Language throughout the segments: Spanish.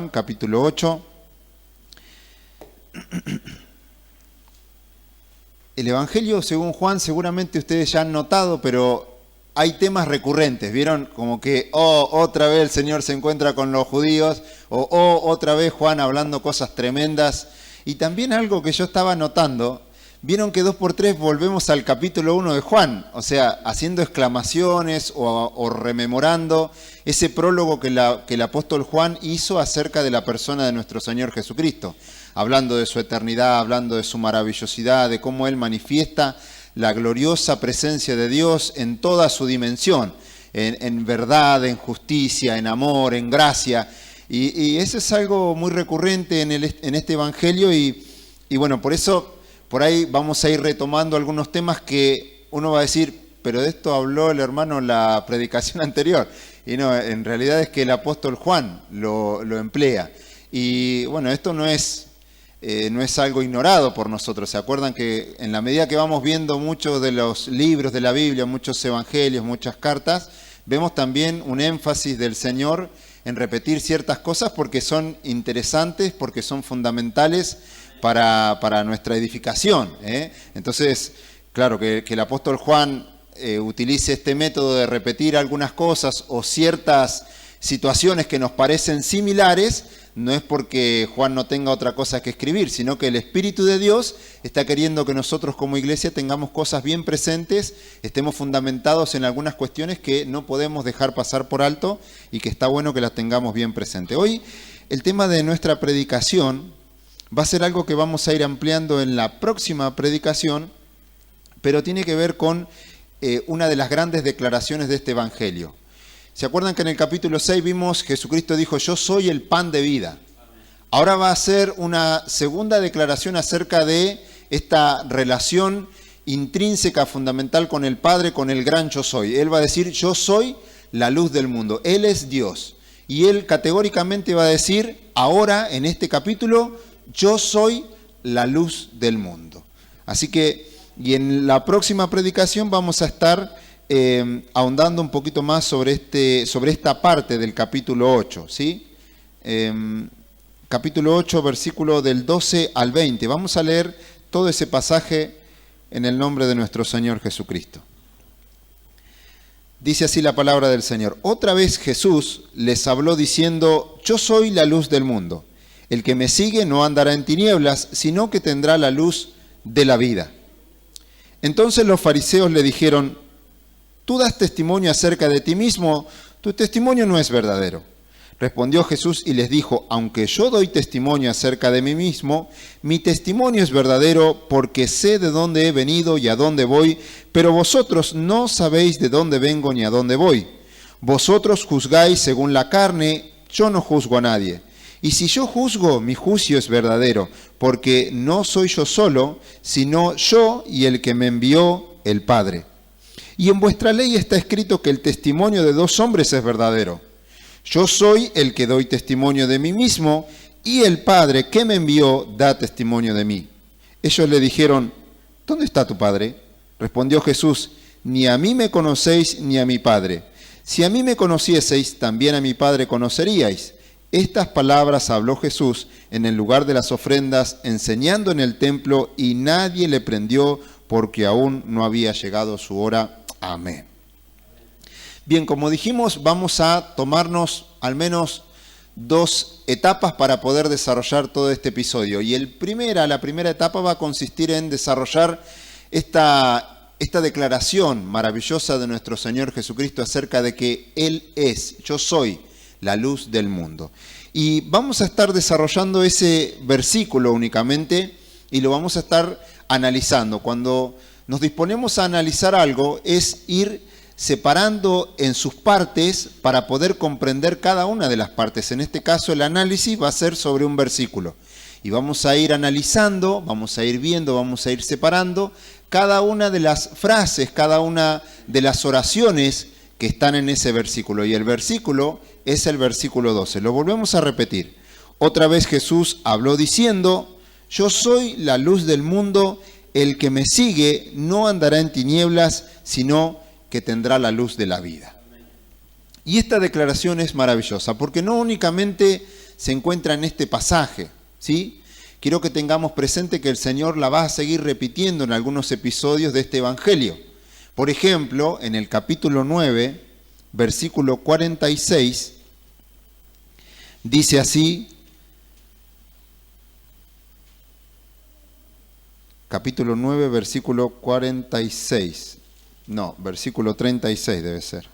Juan, capítulo 8. El Evangelio según Juan, seguramente ustedes ya han notado, pero hay temas recurrentes, ¿vieron? Como que, otra vez el Señor se encuentra con los judíos, otra vez Juan hablando cosas tremendas. Y también algo que yo estaba notando, vieron que 2x3 volvemos al capítulo 1 de Juan, o sea, haciendo exclamaciones o rememorando ese prólogo que el apóstol Juan hizo acerca de la persona de nuestro Señor Jesucristo, hablando de su eternidad, hablando de su maravillosidad, de cómo Él manifiesta la gloriosa presencia de Dios en toda su dimensión, en verdad, en justicia, en amor, en gracia. Y eso es algo muy recurrente en este Evangelio y bueno, por eso por ahí vamos a ir retomando algunos temas que uno va a decir, pero de esto habló el hermano en la predicación anterior. Y no, en realidad es que el apóstol Juan lo emplea. Y bueno, esto no es algo ignorado por nosotros. ¿Se acuerdan que en la medida que vamos viendo muchos de los libros de la Biblia, muchos evangelios, muchas cartas, vemos también un énfasis del Señor en repetir ciertas cosas porque son interesantes, porque son fundamentales para nuestra edificación, ¿eh? Entonces, claro, que el apóstol Juan utilice este método de repetir algunas cosas o ciertas situaciones que nos parecen similares, no es porque Juan no tenga otra cosa que escribir, sino que el Espíritu de Dios está queriendo que nosotros como iglesia tengamos cosas bien presentes, estemos fundamentados en algunas cuestiones que no podemos dejar pasar por alto y que está bueno que las tengamos bien presentes. Hoy el tema de nuestra predicación va a ser algo que vamos a ir ampliando en la próxima predicación, pero tiene que ver con una de las grandes declaraciones de este Evangelio. ¿Se acuerdan que en el capítulo 6 vimos Jesucristo dijo, yo soy el pan de vida? Ahora va a ser una segunda declaración acerca de esta relación intrínseca, fundamental con el Padre, con el gran yo soy. Él va a decir, yo soy la luz del mundo. Él es Dios. Y él categóricamente va a decir, ahora en este capítulo, yo soy la luz del mundo. Así que, y en la próxima predicación vamos a estar ahondando un poquito más sobre esta parte del capítulo 8, ¿sí? Capítulo 8, versículo del 12 al 20. Vamos a leer todo ese pasaje en el nombre de nuestro Señor Jesucristo. Dice así la palabra del Señor. Otra vez Jesús les habló diciendo, yo soy la luz del mundo. El que me sigue no andará en tinieblas, sino que tendrá la luz de la vida. Entonces los fariseos le dijeron, tú das testimonio acerca de ti mismo, tu testimonio no es verdadero. Respondió Jesús y les dijo, aunque yo doy testimonio acerca de mí mismo, mi testimonio es verdadero porque sé de dónde he venido y a dónde voy, pero vosotros no sabéis de dónde vengo ni a dónde voy. Vosotros juzgáis según la carne, yo no juzgo a nadie. Y si yo juzgo, mi juicio es verdadero, porque no soy yo solo, sino yo y el que me envió, el Padre. Y en vuestra ley está escrito que el testimonio de 2 hombres es verdadero. Yo soy el que doy testimonio de mí mismo, y el Padre que me envió da testimonio de mí. Ellos le dijeron, ¿dónde está tu Padre? Respondió Jesús, ni a mí me conocéis ni a mi Padre. Si a mí me conocieseis, también a mi Padre conoceríais. Estas palabras habló Jesús en el lugar de las ofrendas, enseñando en el templo, y nadie le prendió porque aún no había llegado su hora. Amén. Bien, como dijimos, vamos a tomarnos al menos 2 etapas para poder desarrollar todo este episodio. Y la primera etapa va a consistir en desarrollar esta declaración maravillosa de nuestro Señor Jesucristo acerca de que Él es, yo soy la luz del mundo. Y vamos a estar desarrollando ese versículo únicamente y lo vamos a estar analizando. Cuando nos disponemos a analizar algo es ir separando en sus partes para poder comprender cada una de las partes. En este caso el análisis va a ser sobre un versículo. Y vamos a ir analizando, vamos a ir viendo, vamos a ir separando cada una de las frases, cada una de las oraciones que están en ese versículo. Y el versículo es el versículo 12. Lo volvemos a repetir. Otra vez Jesús habló diciendo, yo soy la luz del mundo, el que me sigue no andará en tinieblas, sino que tendrá la luz de la vida. Y esta declaración es maravillosa, porque no únicamente se encuentra en este pasaje, ¿sí? Quiero que tengamos presente que el Señor la va a seguir repitiendo en algunos episodios de este Evangelio. Por ejemplo, en el capítulo 9, versículo 46, dice así, capítulo 9, versículo 46, no, versículo 36 debe ser.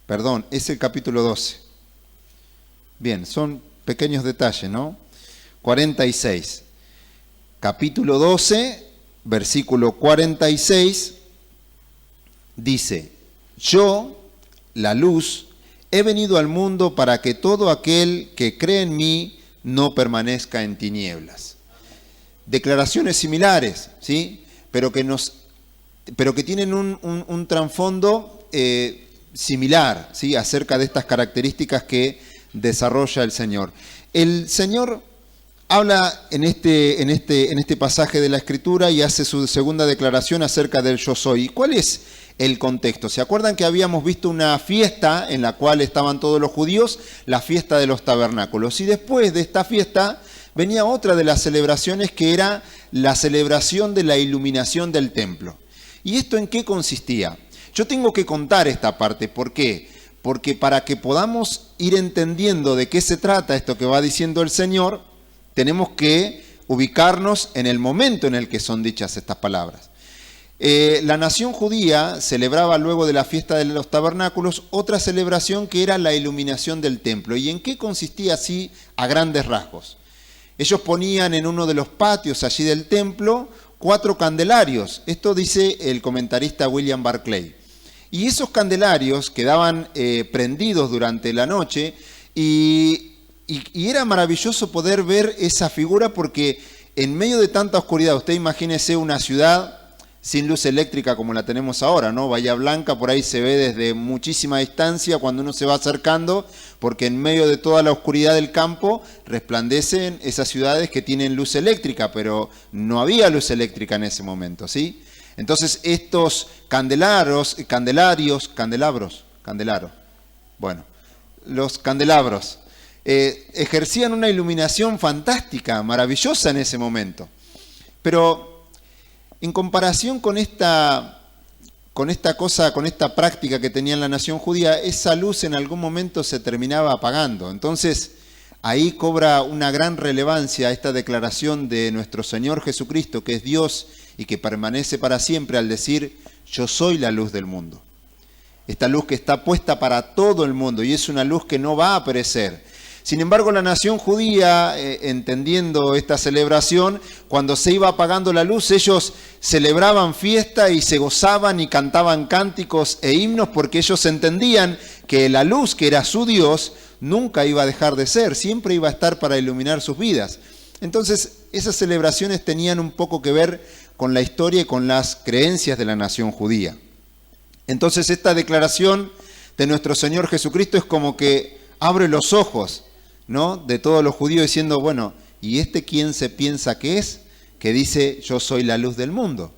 Perdón, es el capítulo 12. Bien, son pequeños detalles, ¿no? 46. Capítulo 12, versículo 46, dice, yo, la luz, he venido al mundo para que todo aquel que cree en mí no permanezca en tinieblas. Declaraciones similares, ¿sí? Pero que tienen un trasfondo similar, ¿sí? Acerca de estas características que desarrolla el Señor. El Señor habla en este pasaje de la Escritura y hace su segunda declaración acerca del yo soy. ¿Y cuál es el contexto? ¿Se acuerdan que habíamos visto una fiesta en la cual estaban todos los judíos? La fiesta de los tabernáculos. Y después de esta fiesta venía otra de las celebraciones que era la celebración de la iluminación del templo. ¿Y esto en qué consistía? Yo tengo que contar esta parte. ¿Por qué? Porque para que podamos ir entendiendo de qué se trata esto que va diciendo el Señor, tenemos que ubicarnos en el momento en el que son dichas estas palabras. La nación judía celebraba luego de la fiesta de los tabernáculos otra celebración que era la iluminación del templo. ¿Y en qué consistía así a grandes rasgos? Ellos ponían en uno de los patios allí del templo 4 candelarios. Esto dice el comentarista William Barclay. Y esos candelarios quedaban prendidos durante la noche y era maravilloso poder ver esa figura porque en medio de tanta oscuridad, usted imagínese una ciudad sin luz eléctrica como la tenemos ahora, ¿no? Bahía Blanca por ahí se ve desde muchísima distancia cuando uno se va acercando, porque en medio de toda la oscuridad del campo resplandecen esas ciudades que tienen luz eléctrica, pero no había luz eléctrica en ese momento, ¿sí? Entonces estos candelabros, los candelabros ejercían una iluminación fantástica, maravillosa en ese momento. Pero en comparación con esta práctica que tenía la nación judía, esa luz en algún momento se terminaba apagando. Entonces, ahí cobra una gran relevancia esta declaración de nuestro Señor Jesucristo, que es Dios y que permanece para siempre al decir, yo soy la luz del mundo. Esta luz que está puesta para todo el mundo y es una luz que no va a perecer. Sin embargo, la nación judía, entendiendo esta celebración, cuando se iba apagando la luz, ellos celebraban fiesta y se gozaban y cantaban cánticos e himnos porque ellos entendían que la luz, que era su Dios, nunca iba a dejar de ser, siempre iba a estar para iluminar sus vidas. Entonces, esas celebraciones tenían un poco que ver con la historia y con las creencias de la nación judía. Entonces, esta declaración de nuestro Señor Jesucristo es como que abre los ojos, ¿no?, de todos los judíos diciendo, bueno, ¿y este quién se piensa que es? Que dice, yo soy la luz del mundo.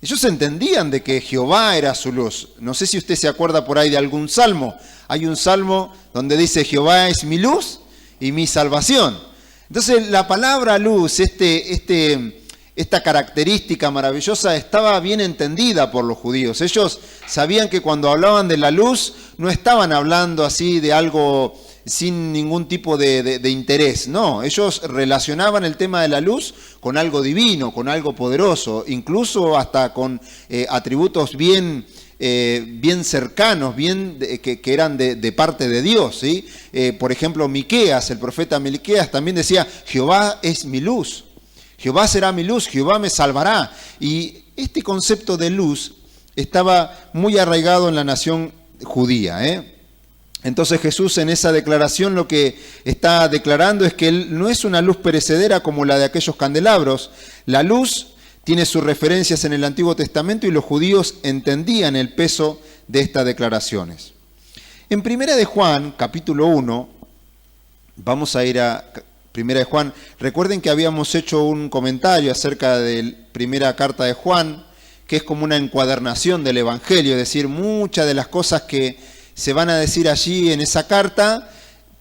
Ellos entendían de que Jehová era su luz. No sé si usted se acuerda por ahí de algún salmo. Hay un salmo donde dice, Jehová es mi luz y mi salvación. Entonces la palabra luz, esta característica maravillosa estaba bien entendida por los judíos. Ellos sabían que cuando hablaban de la luz no estaban hablando así de algo sin ningún tipo de interés. No, ellos relacionaban el tema de la luz con algo divino, con algo poderoso, incluso hasta con atributos bien cercanos, que eran de parte de Dios, ¿sí? Por ejemplo, Miqueas, el profeta Miqueas también decía, Jehová es mi luz, Jehová será mi luz, Jehová me salvará. Y este concepto de luz estaba muy arraigado en la nación judía, Entonces Jesús en esa declaración lo que está declarando es que Él no es una luz perecedera como la de aquellos candelabros. La luz tiene sus referencias en el Antiguo Testamento y los judíos entendían el peso de estas declaraciones. En 1 de Juan, capítulo 1, vamos a ir a 1 de Juan. Recuerden que habíamos hecho un comentario acerca de la primera carta de Juan, que es como una encuadernación del Evangelio, es decir, muchas de las cosas que se van a decir allí en esa carta,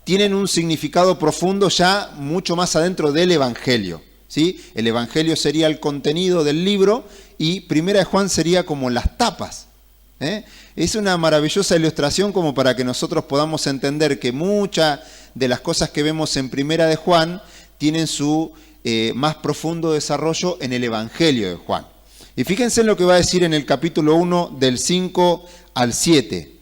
tienen un significado profundo ya mucho más adentro del Evangelio, ¿sí? El Evangelio sería el contenido del libro y Primera de Juan sería como las tapas. Es una maravillosa ilustración como para que nosotros podamos entender que muchas de las cosas que vemos en Primera de Juan tienen su más profundo desarrollo en el Evangelio de Juan. Y fíjense en lo que va a decir en el capítulo 1 del 5 al 7.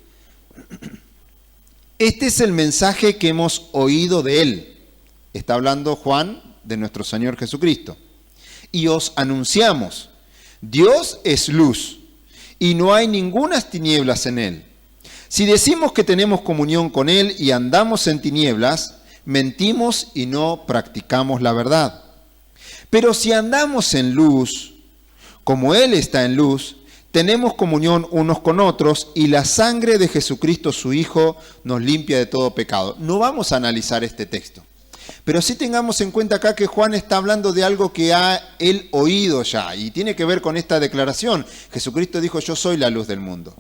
Este es el mensaje que hemos oído de él. Está hablando Juan de nuestro Señor Jesucristo. Y os anunciamos, Dios es luz y no hay ningunas tinieblas en él. Si decimos que tenemos comunión con él y andamos en tinieblas, mentimos y no practicamos la verdad. Pero si andamos en luz, como él está en luz, tenemos comunión unos con otros y la sangre de Jesucristo su Hijo nos limpia de todo pecado. No vamos a analizar este texto, pero sí tengamos en cuenta acá que Juan está hablando de algo que ha él oído ya y tiene que ver con esta declaración. Jesucristo dijo, yo soy la luz del mundo.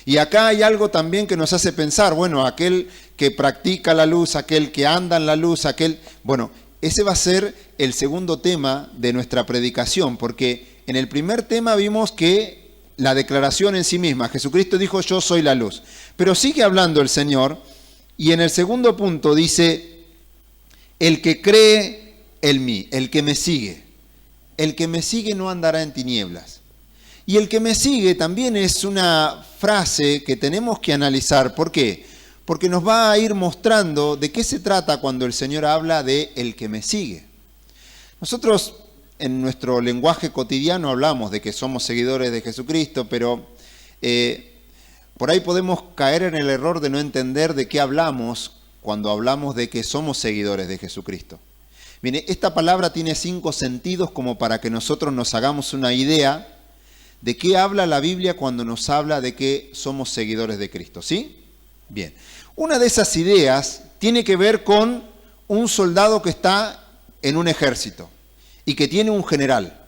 Y acá hay algo también que nos hace pensar, bueno, aquel que practica la luz, aquel que anda en la luz, bueno, ese va a ser el segundo tema de nuestra predicación, porque en el primer tema vimos que la declaración en sí misma, Jesucristo dijo, yo soy la luz. Pero sigue hablando el Señor, y en el segundo punto dice, el que cree en mí, el que me sigue no andará en tinieblas. Y el que me sigue también es una frase que tenemos que analizar. ¿Por qué? Porque nos va a ir mostrando de qué se trata cuando el Señor habla de el que me sigue. Nosotros en nuestro lenguaje cotidiano hablamos de que somos seguidores de Jesucristo, pero por ahí podemos caer en el error de no entender de qué hablamos cuando hablamos de que somos seguidores de Jesucristo. Mire, esta palabra tiene 5 sentidos como para que nosotros nos hagamos una idea de qué habla la Biblia cuando nos habla de que somos seguidores de Cristo, ¿sí? Bien, una de esas ideas tiene que ver con un soldado que está en un ejército y que tiene un general.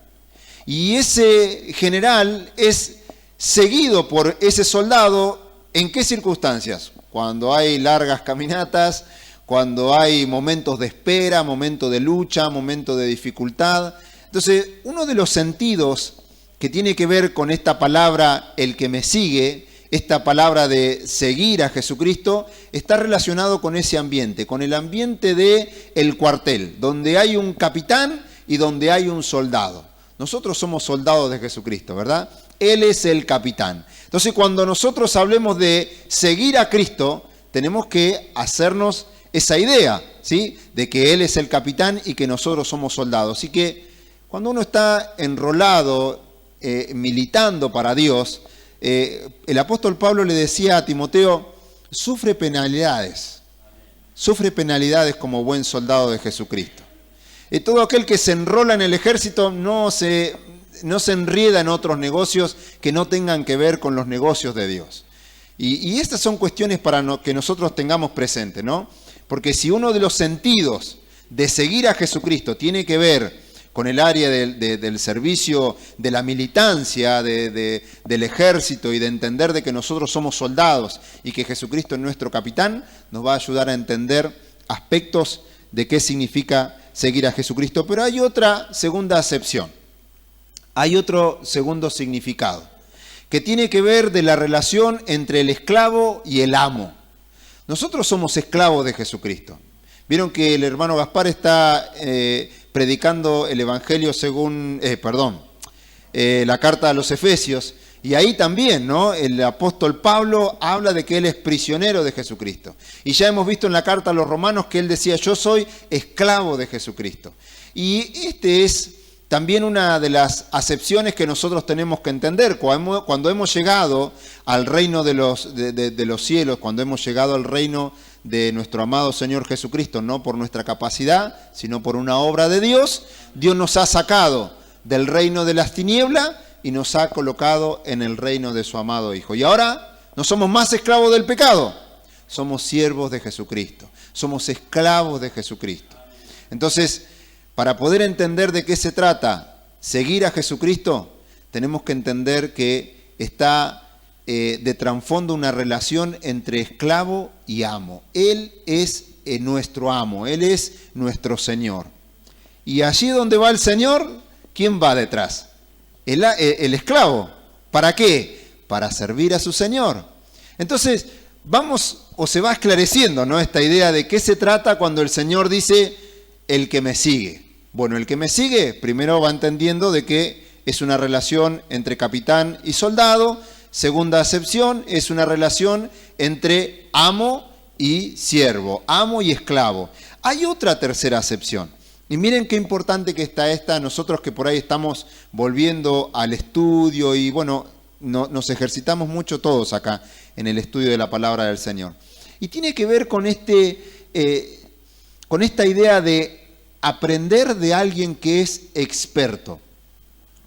Y ese general es seguido por ese soldado, ¿en qué circunstancias? Cuando hay largas caminatas, cuando hay momentos de espera, momentos de lucha, momentos de dificultad. Entonces, uno de los sentidos que tiene que ver con esta palabra, el que me sigue, esta palabra de seguir a Jesucristo, está relacionado con ese ambiente, con el ambiente del cuartel, donde hay un capitán y donde hay un soldado. Nosotros somos soldados de Jesucristo, ¿verdad? Él es el capitán. Entonces, cuando nosotros hablemos de seguir a Cristo, tenemos que hacernos esa idea, ¿sí? De que Él es el capitán y que nosotros somos soldados. Así que cuando uno está enrolado, militando para Dios, el apóstol Pablo le decía a Timoteo, sufre penalidades como buen soldado de Jesucristo. Todo aquel que se enrola en el ejército no se enrieda en otros negocios que no tengan que ver con los negocios de Dios. Y estas son cuestiones para que nosotros tengamos presente, ¿no? Porque si uno de los sentidos de seguir a Jesucristo tiene que ver con el área del servicio, de la militancia, del ejército y de entender de que nosotros somos soldados y que Jesucristo es nuestro capitán, nos va a ayudar a entender aspectos de qué significa seguir a Jesucristo. Pero hay otra segunda acepción, hay otro segundo significado, que tiene que ver de la relación entre el esclavo y el amo. Nosotros somos esclavos de Jesucristo. Vieron que el hermano Gaspar está predicando el Evangelio según, la carta a los Efesios, y ahí también, ¿no? El apóstol Pablo habla de que él es prisionero de Jesucristo. Y ya hemos visto en la carta a los Romanos que él decía, yo soy esclavo de Jesucristo. Y este es también una de las acepciones que nosotros tenemos que entender. Cuando hemos llegado al reino de los cielos, cuando hemos llegado al reino de nuestro amado Señor Jesucristo, no por nuestra capacidad, sino por una obra de Dios, Dios nos ha sacado del reino de las tinieblas y nos ha colocado en el reino de su amado Hijo. Y ahora no somos más esclavos del pecado, somos siervos de Jesucristo, somos esclavos de Jesucristo. Entonces, para poder entender de qué se trata seguir a Jesucristo, tenemos que entender que está de trasfondo una relación entre esclavo y amo. Él es nuestro amo, Él es nuestro Señor. Y allí donde va el Señor, ¿quién va detrás? El esclavo. ¿Para qué? Para servir a su Señor. Entonces, se va esclareciendo, ¿no?, esta idea de qué se trata cuando el Señor dice, el que me sigue. Bueno, el que me sigue, primero va entendiendo de que es una relación entre capitán y soldado. Segunda acepción, es una relación entre amo y siervo, amo y esclavo. Hay otra tercera acepción. Y miren qué importante que está esta, nosotros que por ahí estamos volviendo al estudio y bueno, nos ejercitamos mucho todos acá en el estudio de la palabra del Señor. Y tiene que ver con esta idea de aprender de alguien que es experto.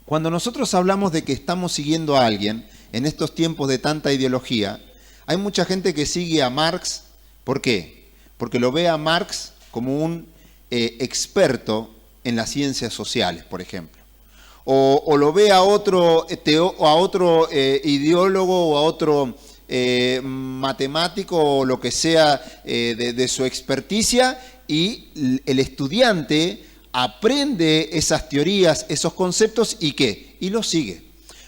Cuando nosotros hablamos de que estamos siguiendo a alguien, en estos tiempos de tanta ideología, hay mucha gente que sigue a Marx. ¿Por qué? Porque lo ve a Marx como un experto en las ciencias sociales, por ejemplo. O lo ve a otro ideólogo o a otro matemático o lo que sea de su experticia, y el estudiante aprende esas teorías, esos conceptos, ¿y qué? Y los sigue.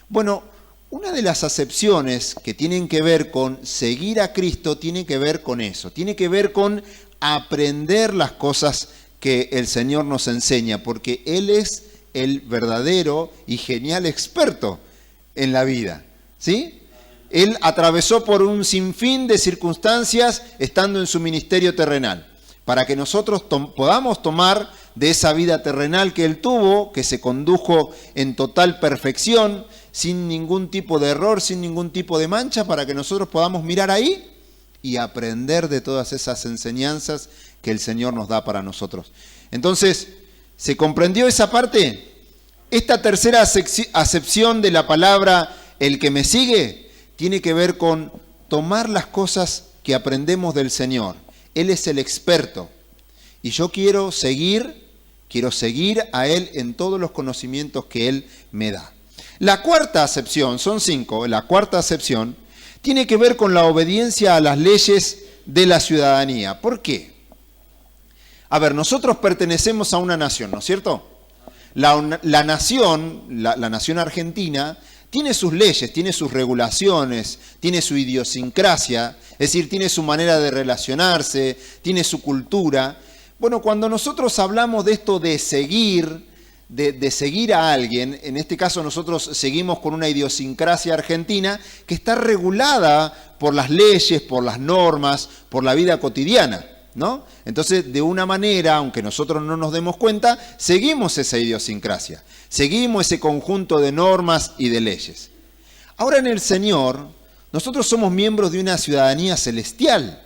Bueno, una de las acepciones que tienen que ver con seguir a Cristo tiene que ver con eso, tiene que ver con aprender las cosas que el Señor nos enseña, porque Él es el verdadero y genial experto en la vida, ¿sí? Él atravesó por un sinfín de circunstancias estando en su ministerio terrenal, para que nosotros podamos tomar de esa vida terrenal que Él tuvo, que se condujo en total perfección, sin ningún tipo de error, sin ningún tipo de mancha, para que nosotros podamos mirar ahí y aprender de todas esas enseñanzas que el Señor nos da para nosotros. Entonces, ¿se comprendió esa parte? Esta tercera acepción de la palabra, el que me sigue, tiene que ver con tomar las cosas que aprendemos del Señor. Él es el experto y yo quiero seguir a Él en todos los conocimientos que Él me da. La cuarta acepción, son 5, la cuarta acepción tiene que ver con la obediencia a las leyes de la ciudadanía. ¿Por qué? A ver, nosotros pertenecemos a una nación, ¿no es cierto? La nación argentina tiene sus leyes, tiene sus regulaciones, tiene su idiosincrasia, es decir, tiene su manera de relacionarse, tiene su cultura. Bueno, cuando nosotros hablamos de esto de seguir a alguien, en este caso nosotros seguimos con una idiosincrasia argentina que está regulada por las leyes, por las normas, por la vida cotidiana, ¿no? Entonces, de una manera, aunque nosotros no nos demos cuenta, seguimos esa idiosincrasia, seguimos ese conjunto de normas y de leyes. Ahora en el Señor, nosotros somos miembros de una ciudadanía celestial.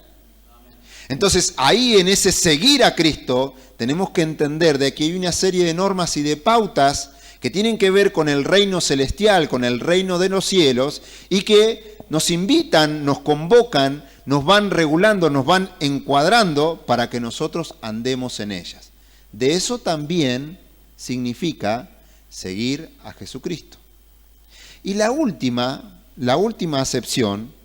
Entonces, ahí en ese seguir a Cristo, tenemos que entender de que hay una serie de normas y de pautas que tienen que ver con el reino celestial, con el reino de los cielos, y que nos invitan, nos convocan, nos van regulando, nos van encuadrando para que nosotros andemos en ellas. De eso también significa seguir a Jesucristo. Y la última acepción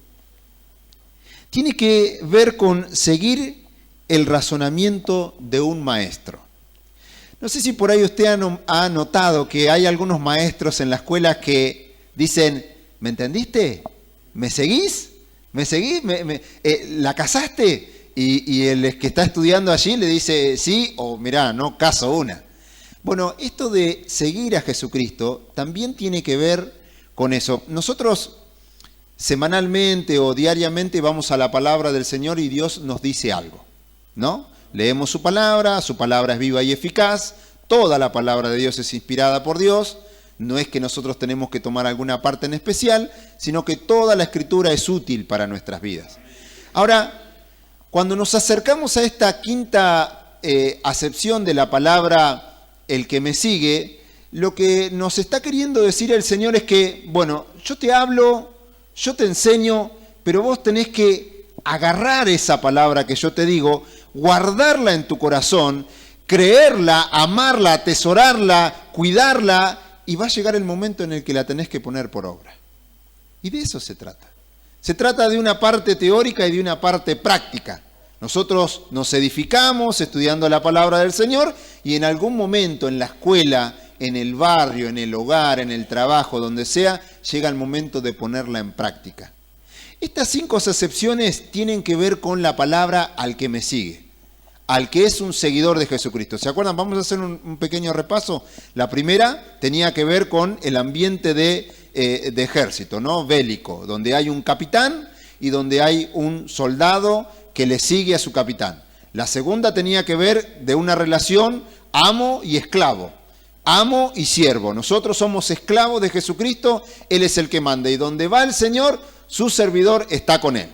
tiene que ver con seguir el razonamiento de un maestro. No sé si por ahí usted ha notado que hay algunos maestros en la escuela que dicen, ¿me entendiste? ¿Me seguís? ¿Me seguís? ¿La casaste? Y el que está estudiando allí le dice sí o mirá, no caso una. Bueno, esto de seguir a Jesucristo también tiene que ver con eso. Nosotros semanalmente o diariamente vamos a la palabra del Señor y Dios nos dice algo, ¿no? Leemos su palabra es viva y eficaz, toda la palabra de Dios es inspirada por Dios, no es que nosotros tenemos que tomar alguna parte en especial, sino que toda la Escritura es útil para nuestras vidas. Ahora, cuando nos acercamos a esta quinta acepción de la palabra, el que me sigue, lo que nos está queriendo decir el Señor es que, bueno, yo te hablo, yo te enseño, pero vos tenés que agarrar esa palabra que yo te digo, guardarla en tu corazón, creerla, amarla, atesorarla, cuidarla, y va a llegar el momento en el que la tenés que poner por obra. Y de eso se trata. Se trata de una parte teórica y de una parte práctica. Nosotros nos edificamos estudiando la palabra del Señor y en algún momento en la escuela, en el barrio, en el hogar, en el trabajo, donde sea, llega el momento de ponerla en práctica. Estas 5 acepciones tienen que ver con la palabra al que me sigue, al que es un seguidor de Jesucristo. ¿Se acuerdan? Vamos a hacer un pequeño repaso. La primera tenía que ver con el ambiente de ejército, ¿no? Bélico, donde hay un capitán y donde hay un soldado que le sigue a su capitán. La segunda tenía que ver de una relación amo y esclavo, amo y siervo. Nosotros somos esclavos de Jesucristo, Él es el que manda. Y donde va el Señor, su servidor está con Él.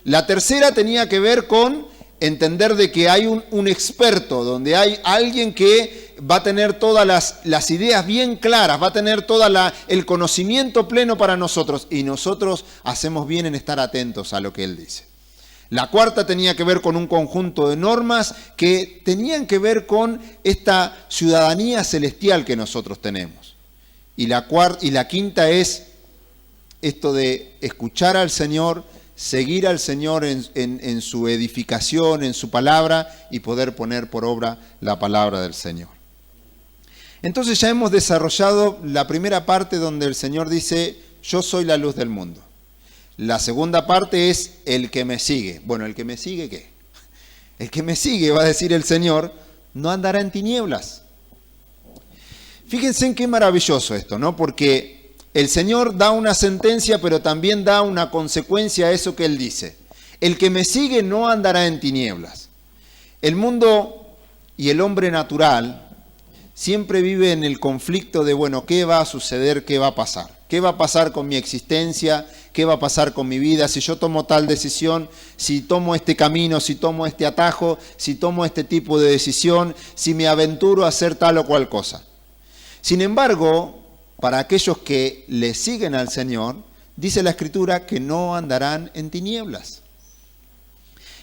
La tercera tenía que ver con entender de que hay un experto, donde hay alguien que va a tener todas las ideas bien claras, va a tener todo el conocimiento pleno para nosotros. Y nosotros hacemos bien en estar atentos a lo que Él dice. La cuarta tenía que ver con un conjunto de normas que tenían que ver con esta ciudadanía celestial que nosotros tenemos. Y la quinta es esto de escuchar al Señor, seguir al Señor en su edificación, en su palabra y poder poner por obra la palabra del Señor. Entonces ya hemos desarrollado la primera parte donde el Señor dice, yo soy la luz del mundo. La segunda parte es el que me sigue. Bueno, ¿el que me sigue qué? El que me sigue, va a decir el Señor, no andará en tinieblas. Fíjense en qué maravilloso esto, ¿no? Porque el Señor da una sentencia, pero también da una consecuencia a eso que Él dice. El que me sigue no andará en tinieblas. El mundo y el hombre natural siempre vive en el conflicto de, bueno, ¿qué va a suceder? ¿Qué va a pasar? ¿Qué va a pasar con mi existencia? ¿Qué va a pasar con mi vida? Si yo tomo tal decisión, si tomo este camino, si tomo este atajo, si tomo este tipo de decisión, si me aventuro a hacer tal o cual cosa. Sin embargo, para aquellos que le siguen al Señor, dice la Escritura que no andarán en tinieblas.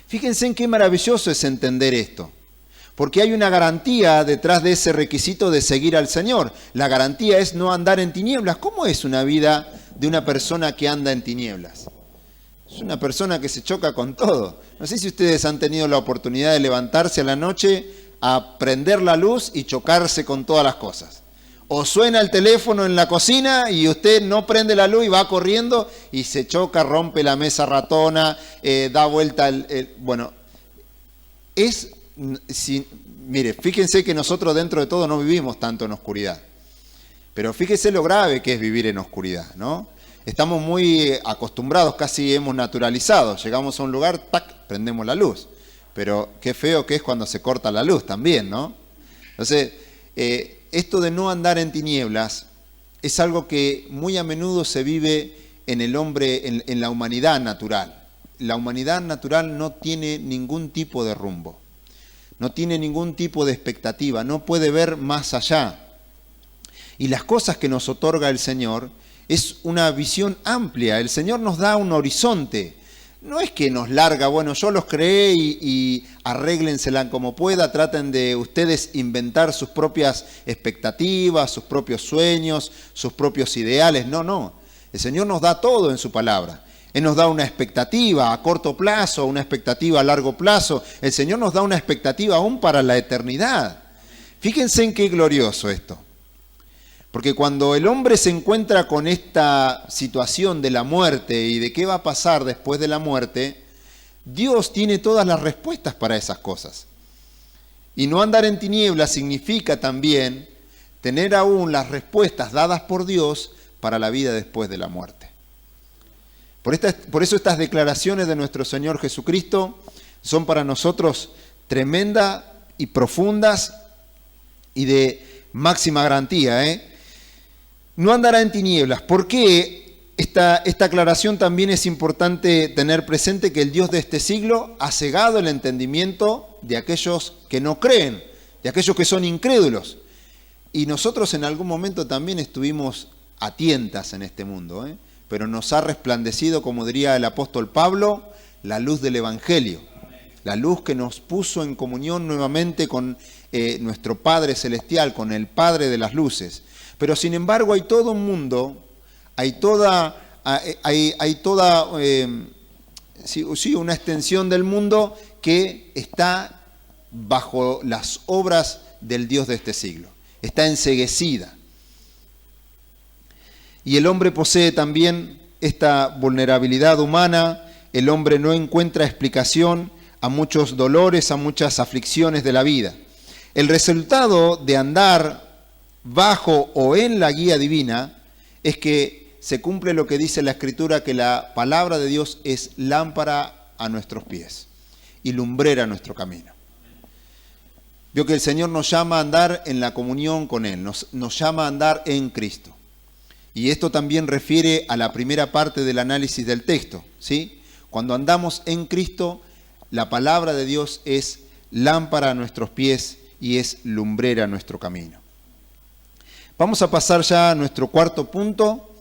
Fíjense en qué maravilloso es entender esto. Porque hay una garantía detrás de ese requisito de seguir al Señor. La garantía es no andar en tinieblas. ¿Cómo es una vida de una persona que anda en tinieblas? Es una persona que se choca con todo. No sé si ustedes han tenido la oportunidad de levantarse a la noche a prender la luz y chocarse con todas las cosas. O suena el teléfono en la cocina y usted no prende la luz y va corriendo y se choca, rompe la mesa ratona, da vuelta bueno, mire, fíjense que nosotros dentro de todo no vivimos tanto en oscuridad. Pero fíjese lo grave que es vivir en oscuridad, ¿no? Estamos muy acostumbrados, casi hemos naturalizado. Llegamos a un lugar, ¡tac!, prendemos la luz. Pero qué feo que es cuando se corta la luz también, ¿no? Entonces, esto de no andar en tinieblas es algo que muy a menudo se vive en el hombre, en la humanidad natural. La humanidad natural no tiene ningún tipo de rumbo. No tiene ningún tipo de expectativa, no puede ver más allá. Y las cosas que nos otorga el Señor es una visión amplia. El Señor nos da un horizonte. No es que nos larga, bueno, yo los creé y arréglensela como pueda, traten de ustedes inventar sus propias expectativas, sus propios sueños, sus propios ideales. No, no. El Señor nos da todo en su palabra. Él nos da una expectativa a corto plazo, una expectativa a largo plazo. El Señor nos da una expectativa aún para la eternidad. Fíjense en qué glorioso esto. Porque cuando el hombre se encuentra con esta situación de la muerte y de qué va a pasar después de la muerte, Dios tiene todas las respuestas para esas cosas. Y no andar en tinieblas significa también tener aún las respuestas dadas por Dios para la vida después de la muerte. Por eso estas declaraciones de nuestro Señor Jesucristo son para nosotros tremendas y profundas y de máxima garantía. No andará en tinieblas. ¿Por qué esta aclaración también es importante tener presente? Que el Dios de este siglo ha cegado el entendimiento de aquellos que no creen, de aquellos que son incrédulos. Y nosotros en algún momento también estuvimos a tientas en este mundo, pero nos ha resplandecido, como diría el apóstol Pablo, la luz del Evangelio. La luz que nos puso en comunión nuevamente con nuestro Padre Celestial, con el Padre de las luces. Pero sin embargo hay todo un mundo, hay toda hay toda una extensión del mundo que está bajo las obras del Dios de este siglo. Está enceguecida. Y el hombre posee también esta vulnerabilidad humana. El hombre no encuentra explicación a muchos dolores, a muchas aflicciones de la vida. El resultado de andar bajo o en la guía divina es que se cumple lo que dice la Escritura, que la palabra de Dios es lámpara a nuestros pies y lumbrera a nuestro camino. Vio que el Señor nos llama a andar en la comunión con Él, nos llama a andar en Cristo. Y esto también refiere a la primera parte del análisis del texto, ¿sí? Cuando andamos en Cristo, la palabra de Dios es lámpara a nuestros pies y es lumbrera a nuestro camino. Vamos a pasar ya a nuestro cuarto punto.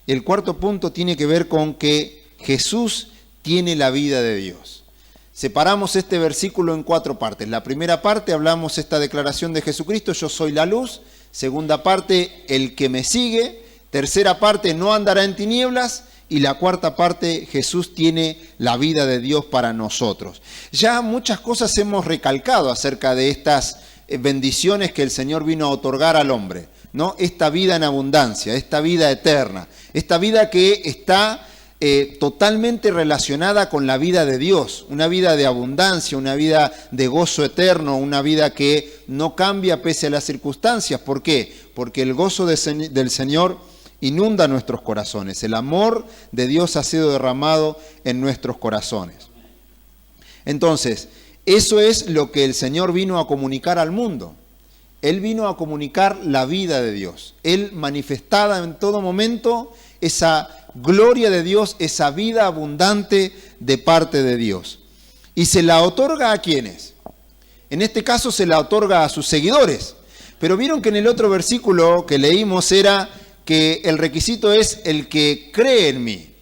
El cuarto punto tiene que ver con que Jesús tiene la vida de Dios. Separamos este versículo en 4 partes. La primera parte hablamos esta declaración de Jesucristo, yo soy la luz. Segunda parte, el que me sigue. Tercera parte, no andará en tinieblas. Y la cuarta parte, Jesús tiene la vida de Dios para nosotros. Ya muchas cosas hemos recalcado acerca de estas bendiciones que el Señor vino a otorgar al hombre, ¿no? Esta vida en abundancia, esta vida eterna, esta vida que está totalmente relacionada con la vida de Dios, una vida de abundancia, una vida de gozo eterno, una vida que no cambia pese a las circunstancias. ¿Por qué? Porque el gozo del Señor inunda nuestros corazones. El amor de Dios ha sido derramado en nuestros corazones. Entonces, eso es lo que el Señor vino a comunicar al mundo. Él vino a comunicar la vida de Dios. Él manifestaba en todo momento esa gloria de Dios, esa vida abundante de parte de Dios. ¿Y se la otorga a quiénes? En este caso se la otorga a sus seguidores. Pero vieron que en el otro versículo que leímos era que el requisito es el que cree en mí.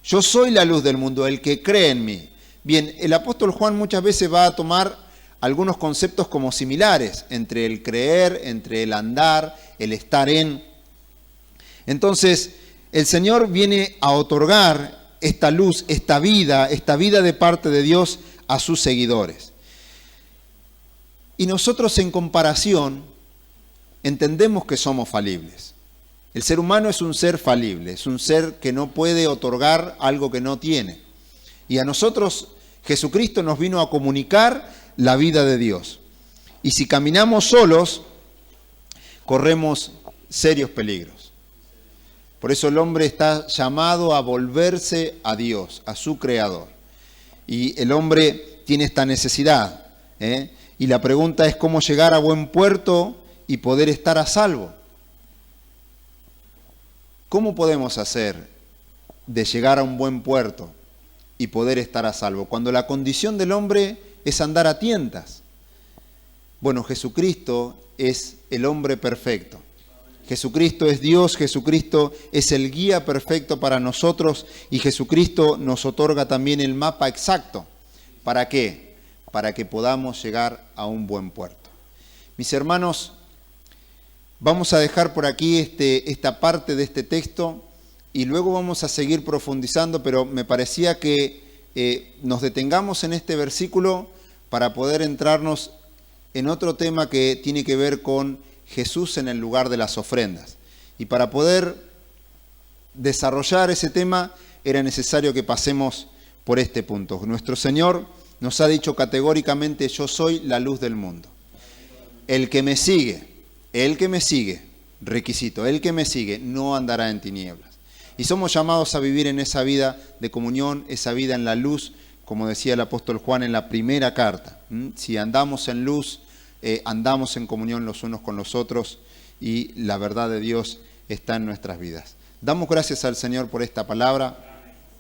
Yo soy la luz del mundo, el que cree en mí. Bien, el apóstol Juan muchas veces va a tomar algunos conceptos como similares entre el creer, entre el andar, el estar en. Entonces, el Señor viene a otorgar esta luz, esta vida de parte de Dios a sus seguidores. Y nosotros en comparación entendemos que somos falibles. El ser humano es un ser falible, es un ser que no puede otorgar algo que no tiene. Y a nosotros Jesucristo nos vino a comunicar la vida de Dios. Y si caminamos solos, corremos serios peligros. Por eso el hombre está llamado a volverse a Dios, a su Creador. Y el hombre tiene esta necesidad, Y la pregunta es cómo llegar a buen puerto y poder estar a salvo. ¿Cómo podemos hacer de llegar a un buen puerto y poder estar a salvo? Cuando la condición del hombre es andar a tientas. Bueno, Jesucristo es el hombre perfecto. Jesucristo es Dios, Jesucristo es el guía perfecto para nosotros y Jesucristo nos otorga también el mapa exacto. ¿Para qué? Para que podamos llegar a un buen puerto. Mis hermanos, vamos a dejar por aquí esta parte de este texto y luego vamos a seguir profundizando, pero me parecía que nos detengamos en este versículo para poder entrarnos en otro tema que tiene que ver con Jesús en el lugar de las ofrendas. Y para poder desarrollar ese tema era necesario que pasemos por este punto. Nuestro Señor nos ha dicho categóricamente, yo soy la luz del mundo. El que me sigue, requisito, el que me sigue no andará en tinieblas. Y somos llamados a vivir en esa vida de comunión, esa vida en la luz, como decía el apóstol Juan en la primera carta. Si andamos en luz, andamos en comunión los unos con los otros y la verdad de Dios está en nuestras vidas. Damos gracias al Señor por esta palabra.